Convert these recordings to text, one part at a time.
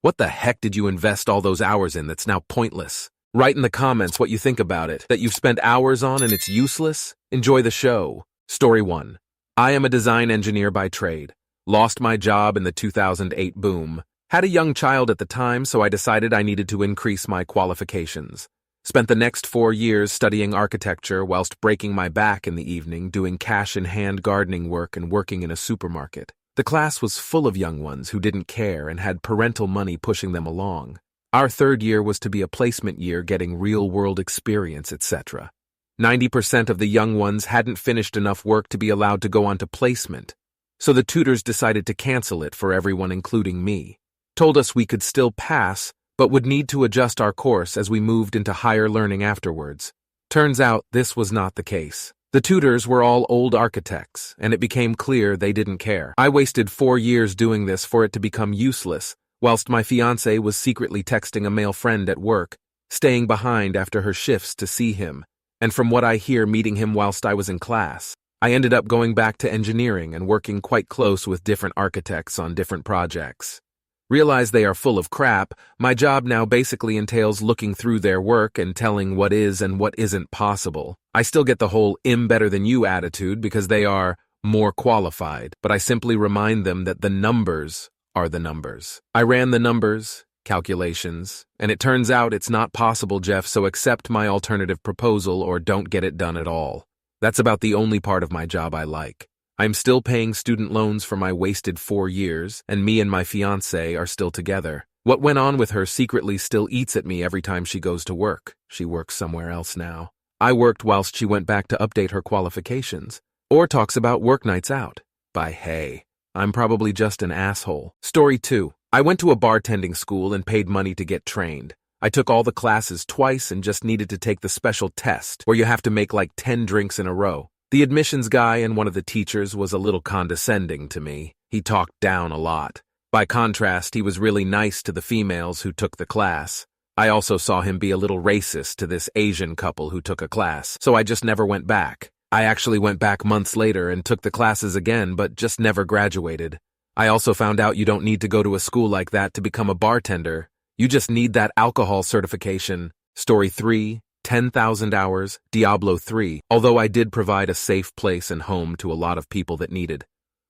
What the heck did you invest all those hours in that's now pointless? Write in the comments what you think about it, that you've spent hours on and it's useless. Enjoy the show. Story 1. I am a design engineer by trade. Lost my job in the 2008 boom. Had a young child at the time, so I decided I needed to increase my qualifications. Spent the next 4 years studying architecture whilst breaking my back in the evening, doing cash-in-hand gardening work and working in a supermarket. The class was full of young ones who didn't care and had parental money pushing them along. Our 3rd year was to be a placement year, getting real-world experience, etc. 90% of the young ones hadn't finished enough work to be allowed to go on to placement, so the tutors decided to cancel it for everyone, including me. Told us we could still pass, but would need to adjust our course as we moved into higher learning afterwards. Turns out this was not the case. The tutors were all old architects, and it became clear they didn't care. I wasted 4 years doing this for it to become useless, whilst my fiancée was secretly texting a male friend at work, staying behind after her shifts to see him, and from what I hear, meeting him whilst I was in class. I ended up going back to engineering and working quite close with different architects on different projects. Realize they are full of crap. My job now basically entails looking through their work and telling what is and what isn't possible. I still get the whole "I'm better than you" attitude because they are more qualified, but I simply remind them that the numbers are the numbers. I ran the numbers, calculations, and it turns out it's not possible, Jeff, so accept my alternative proposal or don't get it done at all. That's about the only part of my job I like. I'm still paying student loans for my wasted 4 years, and me and my fiancé are still together. What went on with her secretly still eats at me every time she goes to work. She works somewhere else now. I worked whilst she went back to update her qualifications. Or talks about work nights out. By hey, I'm probably just an asshole. Story 2. I went to a bartending school and paid money to get trained. I took all the classes twice and just needed to take the special test, where you have to make like 10 drinks in a row. The admissions guy and one of the teachers was a little condescending to me. He talked down a lot. By contrast, he was really nice to the females who took the class. I also saw him be a little racist to this Asian couple who took a class, so I just never went back. I actually went back months later and took the classes again, but just never graduated. I also found out you don't need to go to a school like that to become a bartender. You just need that alcohol certification. Story 3. 10,000 hours, Diablo 3, although I did provide a safe place and home to a lot of people that needed.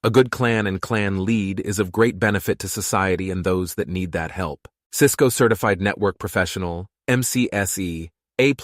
A good clan and clan lead is of great benefit to society and those that need that help. Cisco Certified Network Professional, MCSE, A+,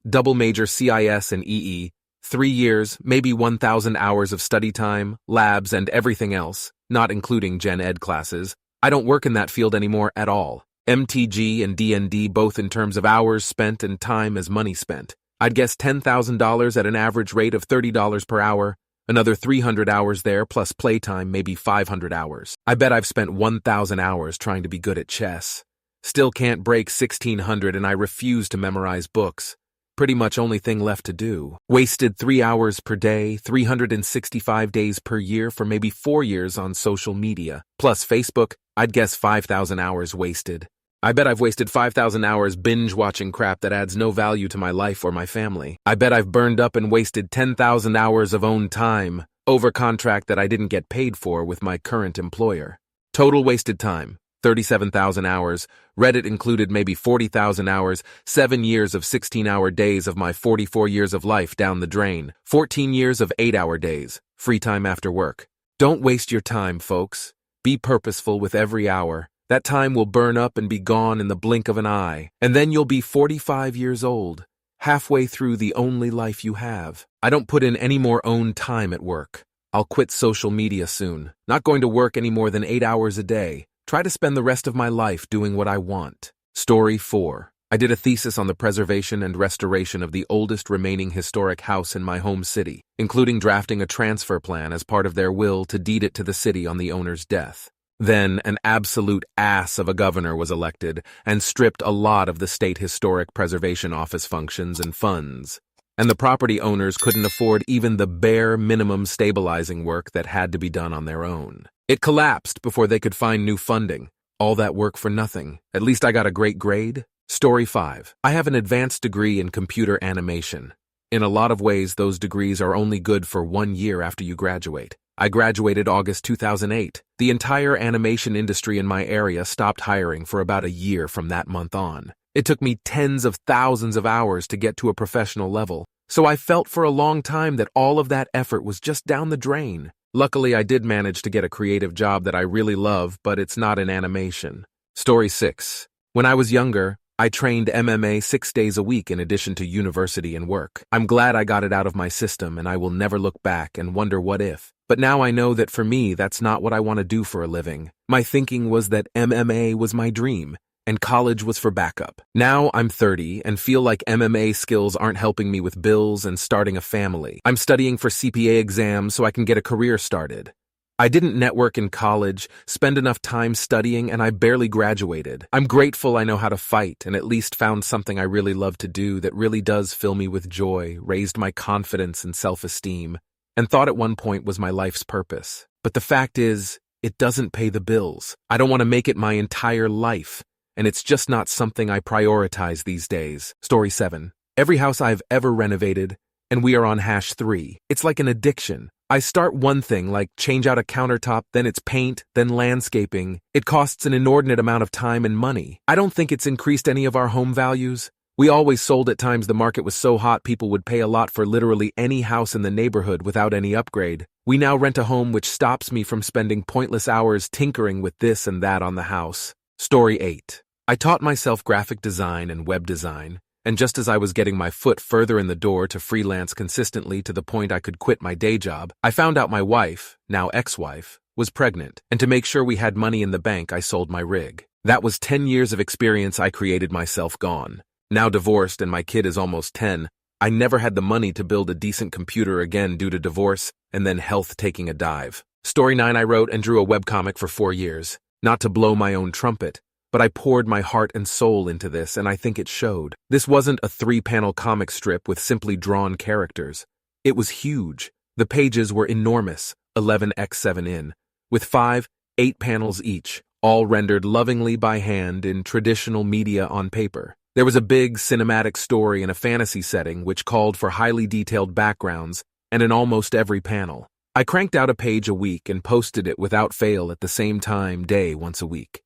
double major CIS and EE, 3 years, maybe 1,000 hours of study time, labs, and everything else, not including Gen Ed classes. I don't work in that field anymore at all. MTG and D&D both in terms of hours spent and time as money spent. I'd guess $10,000 at an average rate of $30 per hour, another 300 hours there plus playtime, maybe 500 hours. I bet I've spent 1,000 hours trying to be good at chess. Still can't break 1,600 and I refuse to memorize books. Pretty much only thing left to do. Wasted 3 hours per day, 365 days per year for maybe 4 years on social media. Plus Facebook, I'd guess 5,000 hours wasted. I bet I've wasted 5,000 hours binge-watching crap that adds no value to my life or my family. I bet I've burned up and wasted 10,000 hours of own time over contract that I didn't get paid for with my current employer. Total wasted time. 37,000 hours, Reddit included maybe 40,000 hours, 7 years of 16-hour days of my 44 years of life down the drain, 14 years of 8-hour days, free time after work. Don't waste your time, folks. Be purposeful with every hour. That time will burn up and be gone in the blink of an eye, and then you'll be 45 years old, halfway through the only life you have. I don't put in any more own time at work. I'll quit social media soon. Not going to work any more than 8 hours a day. Try to spend the rest of my life doing what I want. Story 4. I did a thesis on the preservation and restoration of the oldest remaining historic house in my home city, including drafting a transfer plan as part of their will to deed it to the city on the owner's death. Then an absolute ass of a governor was elected and stripped a lot of the state historic preservation office functions and funds. And the property owners couldn't afford even the bare minimum stabilizing work that had to be done on their own. It collapsed before they could find new funding. All that work for nothing. At least I got a great grade. Story 5. I have an advanced degree in computer animation. In a lot of ways, those degrees are only good for 1 year after you graduate. I graduated August 2008. The entire animation industry in my area stopped hiring for about a year from that month on. It took me tens of thousands of hours to get to a professional level, so I felt for a long time that all of that effort was just down the drain. Luckily, I did manage to get a creative job that I really love, but it's not in animation. Story 6. When I was younger, I trained MMA 6 days a week in addition to university and work. I'm glad I got it out of my system, and I will never look back and wonder what if. But now I know that for me, that's not what I want to do for a living. My thinking was that MMA was my dream, and college was for backup. Now I'm 30 and feel like MMA skills aren't helping me with bills and starting a family. I'm studying for CPA exams so I can get a career started. I didn't network in college, spend enough time studying, and I barely graduated. I'm grateful I know how to fight and at least found something I really love to do that really does fill me with joy, raised my confidence and self-esteem, and thought at one point was my life's purpose. But the fact is, it doesn't pay the bills. I don't want to make it my entire life, and it's just not something I prioritize these days. Story 7. Every house I've ever renovated, and we are on #3. It's like an addiction. I start one thing, like change out a countertop, then it's paint, then landscaping. It costs an inordinate amount of time and money. I don't think it's increased any of our home values. We always sold at times the market was so hot people would pay a lot for literally any house in the neighborhood without any upgrade. We now rent a home, which stops me from spending pointless hours tinkering with this and that on the house. Story 8. I taught myself graphic design and web design, and just as I was getting my foot further in the door to freelance consistently to the point I could quit my day job, I found out my wife, now ex-wife, was pregnant, and to make sure we had money in the bank, I sold my rig. That was 10 years of experience I created myself gone. Now divorced and my kid is almost 10, I never had the money to build a decent computer again due to divorce and then health taking a dive. Story 9. I wrote and drew a webcomic for 4 years. Not to blow my own trumpet, but I poured my heart and soul into this, and I think it showed. This wasn't a 3-panel comic strip with simply drawn characters. It was huge. The pages were enormous, 11x7 in, with 5, 8 panels each, all rendered lovingly by hand in traditional media on paper. There was a big cinematic story in a fantasy setting which called for highly detailed backgrounds and in almost every panel. I cranked out a page a week and posted it without fail at the same time day once a week.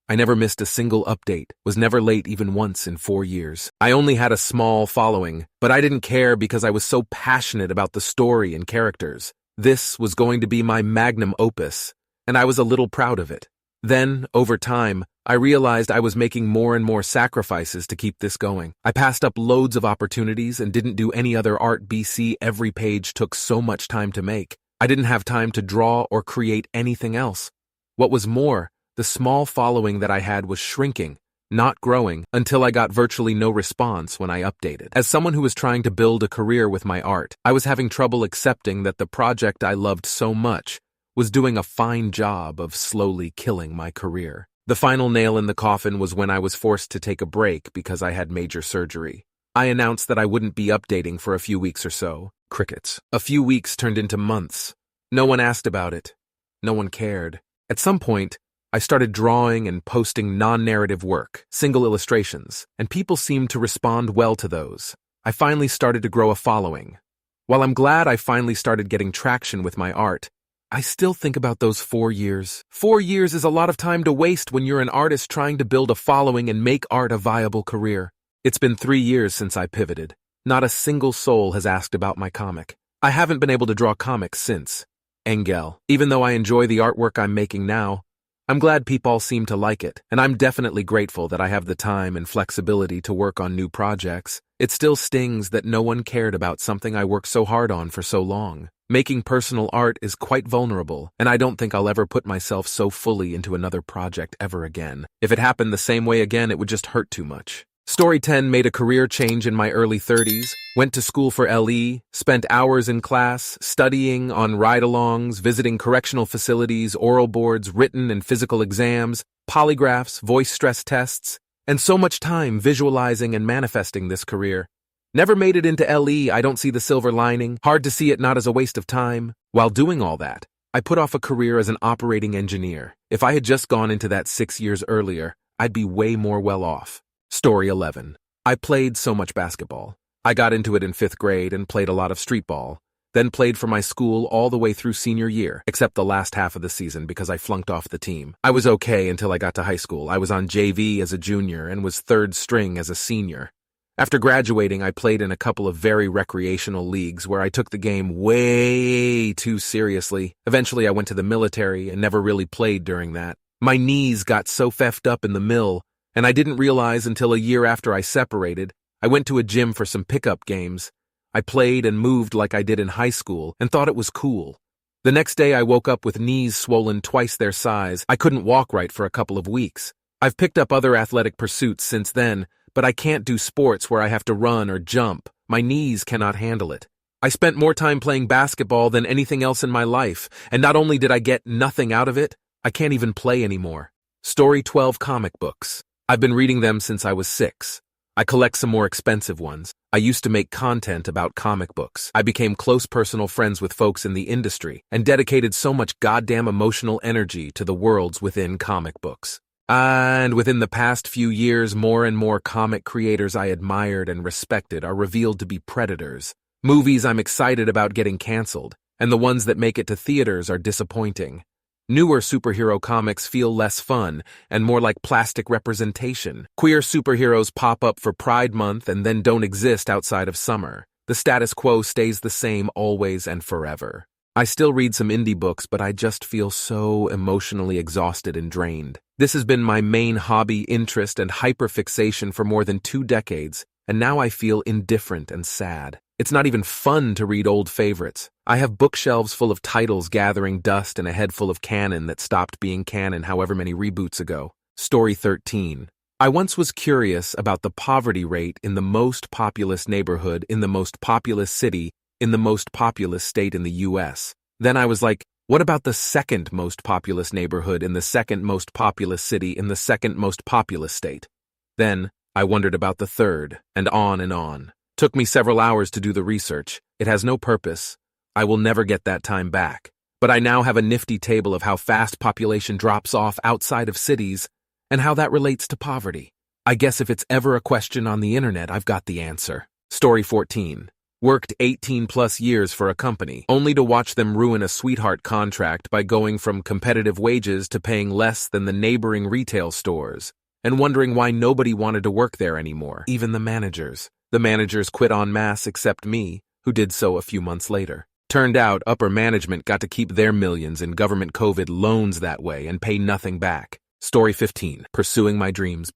I never missed a single update, was never late even once in 4 years. I only had a small following, but I didn't care because I was so passionate about the story and characters. This was going to be my magnum opus, and I was a little proud of it. Then, over time, I realized I was making more and more sacrifices to keep this going. I passed up loads of opportunities and didn't do any other art BC. Every page took so much time to make. I didn't have time to draw or create anything else. What was more, the small following that I had was shrinking, not growing, until I got virtually no response when I updated. As someone who was trying to build a career with my art, I was having trouble accepting that the project I loved so much was doing a fine job of slowly killing my career. The final nail in the coffin was when I was forced to take a break because I had major surgery. I announced that I wouldn't be updating for a few weeks or so. Crickets. A few weeks turned into months. No one asked about it. No one cared. At some point, I started drawing and posting non-narrative work, single illustrations, and people seemed to respond well to those. I finally started to grow a following. While I'm glad I finally started getting traction with my art, I still think about those 4 years. 4 years is a lot of time to waste when you're an artist trying to build a following and make art a viable career. It's been 3 years since I pivoted. Not a single soul has asked about my comic. I haven't been able to draw comics since. Engel. Even though I enjoy the artwork I'm making now, I'm glad people seem to like it, and I'm definitely grateful that I have the time and flexibility to work on new projects. It still stings that no one cared about something I worked so hard on for so long. Making personal art is quite vulnerable, and I don't think I'll ever put myself so fully into another project ever again. If it happened the same way again, it would just hurt too much. Story 10. Made a career change in my early 30s, went to school for LE, spent hours in class, studying on ride-alongs, visiting correctional facilities, oral boards, written and physical exams, polygraphs, voice stress tests, and so much time visualizing and manifesting this career. Never made it into LE. I don't see the silver lining. Hard to see it not as a waste of time. While doing all that, I put off a career as an operating engineer. If I had just gone into that 6 years earlier, I'd be way more well off. Story 11. I played so much basketball. I got into it in 5th grade and played a lot of street ball. then played for my school all the way through senior year, except the last half of the season because I flunked off the team. I was okay until I got to high school. I was on JV as a junior and was third string as a senior. After graduating, I played in a couple of very recreational leagues where I took the game way too seriously. Eventually, I went to the military and never really played during that. My knees got so feffed up in the mill, and I didn't realize until a year after I separated. I went to a gym for some pickup games. I played and moved like I did in high school and thought it was cool. The next day I woke up with knees swollen twice their size. I couldn't walk right for a couple of weeks. I've picked up other athletic pursuits since then, but I can't do sports where I have to run or jump. My knees cannot handle it. I spent more time playing basketball than anything else in my life, and not only did I get nothing out of it, I can't even play anymore. Story 12 comic books. I've been reading them since I was 6. I collect some more expensive ones. I used to make content about comic books. I became close personal friends with folks in the industry and dedicated so much goddamn emotional energy to the worlds within comic books. And within the past few years, more and more comic creators I admired and respected are revealed to be predators. Movies I'm excited about getting canceled, and the ones that make it to theaters are disappointing. Newer superhero comics feel less fun and more like plastic representation. Queer superheroes pop up for Pride Month and then don't exist outside of summer. The status quo stays the same always and forever. I still read some indie books, but I just feel so emotionally exhausted and drained. This has been my main hobby, interest, and hyperfixation for more than 2 decades, and now I feel indifferent and sad. It's not even fun to read old favorites. I have bookshelves full of titles gathering dust and a head full of canon that stopped being canon however many reboots ago. Story 13. I once was curious about the poverty rate in the most populous neighborhood in the most populous city in the most populous state in the U.S. Then I was like, what about the second most populous neighborhood in the second most populous city in the second most populous state? Then I wondered about the third, and on and on. Took me several hours to do the research. It has no purpose. I will never get that time back. But I now have a nifty table of how fast population drops off outside of cities and how that relates to poverty. I guess if it's ever a question on the internet, I've got the answer. Story 14. Worked 18 plus years for a company, only to watch them ruin a sweetheart contract by going from competitive wages to paying less than the neighboring retail stores, and wondering why nobody wanted to work there anymore, even the managers. The managers quit en masse except me, who did so a few months later. Turned out upper management got to keep their millions in government COVID loans that way and pay nothing back. Story 15. Pursuing my dreams.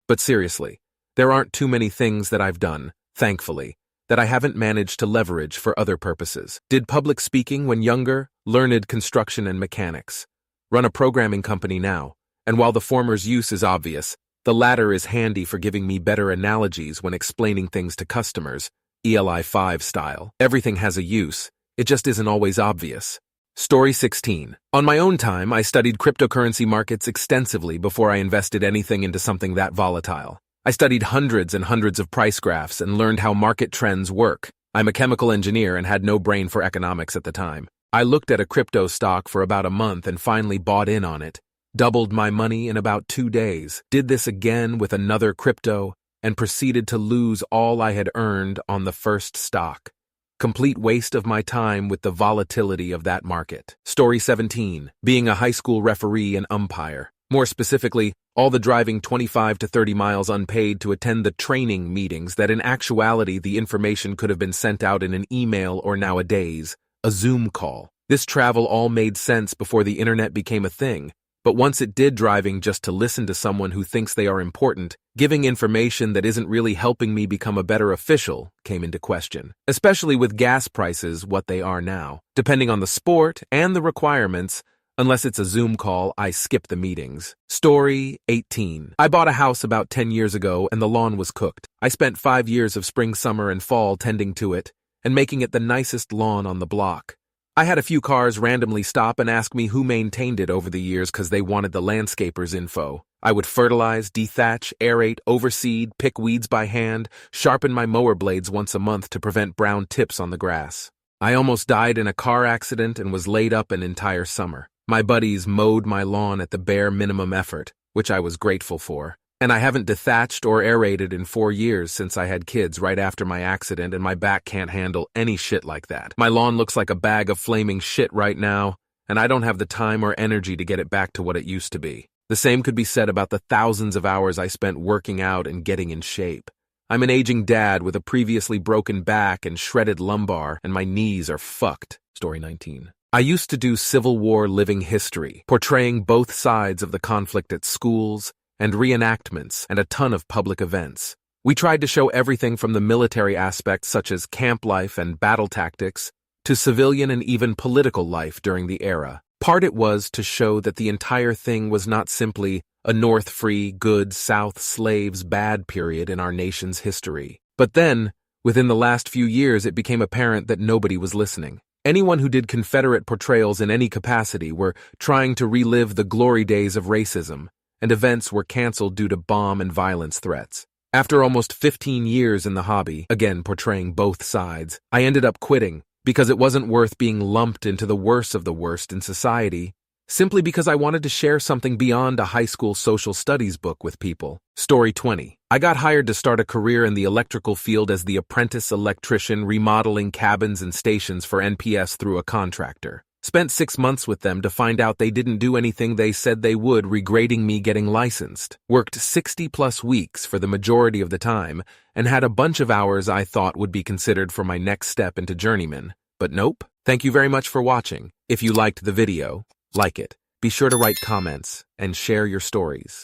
But seriously, there aren't too many things that I've done, thankfully, that I haven't managed to leverage for other purposes. Did public speaking when younger, learned construction and mechanics. Run a programming company now, and while the former's use is obvious, the latter is handy for giving me better analogies when explaining things to customers, ELI 5 style. Everything has a use, it just isn't always obvious. Story 16. On my own time, I studied cryptocurrency markets extensively before I invested anything into something that volatile. I studied hundreds and hundreds of price graphs and learned how market trends work. I'm a chemical engineer and had no brain for economics at the time. I looked at a crypto stock for about a month and finally bought in on it. Doubled my money in about 2 days, did this again with another crypto, and proceeded to lose all I had earned on the first stock. Complete waste of my time with the volatility of that market. Story 17. Being a high school referee and umpire. More specifically, all the driving 25 to 30 miles unpaid to attend the training meetings that in actuality the information could have been sent out in an email or nowadays, a Zoom call. This travel all made sense before the internet became a thing. But once it did, driving just to listen to someone who thinks they are important, giving information that isn't really helping me become a better official, came into question. Especially with gas prices what they are now. Depending on the sport and the requirements, unless it's a Zoom call, I skip the meetings. Story 18. I bought a house about 10 years ago and the lawn was cooked. I spent 5 years of spring, summer, and fall tending to it and making it the nicest lawn on the block. I had a few cars randomly stop and ask me who maintained it over the years because they wanted the landscaper's info. I would fertilize, dethatch, aerate, overseed, pick weeds by hand, sharpen my mower blades once a month to prevent brown tips on the grass. I almost died in a car accident and was laid up an entire summer. My buddies mowed my lawn at the bare minimum effort, which I was grateful for. And I haven't dethatched or aerated in 4 years since I had kids right after my accident, and my back can't handle any shit like that. My lawn looks like a bag of flaming shit right now, and I don't have the time or energy to get it back to what it used to be. The same could be said about the thousands of hours I spent working out and getting in shape. I'm an aging dad with a previously broken back and shredded lumbar, and my knees are fucked. Story 19. I used to do Civil War living history, portraying both sides of the conflict at schools, and reenactments, and a ton of public events. We tried to show everything from the military aspects such as camp life and battle tactics, to civilian and even political life during the era. Part it was to show that the entire thing was not simply a North free, good, South slaves bad period in our nation's history. But then, within the last few years, it became apparent that nobody was listening. Anyone who did Confederate portrayals in any capacity were trying to relive the glory days of racism, and events were canceled due to bomb and violence threats. After almost 15 years in the hobby, again portraying both sides, I ended up quitting because it wasn't worth being lumped into the worst of the worst in society, simply because I wanted to share something beyond a high school social studies book with people. Story 20. I got hired to start a career in the electrical field as the apprentice electrician, remodeling cabins and stations for NPS through a contractor. Spent 6 months with them to find out they didn't do anything they said they would, regrading me getting licensed. Worked 60+ weeks for the majority of the time, and had a bunch of hours I thought would be considered for my next step into journeyman. But nope. Thank you very much for watching. If you liked the video, like it. Be sure to write comments and share your stories.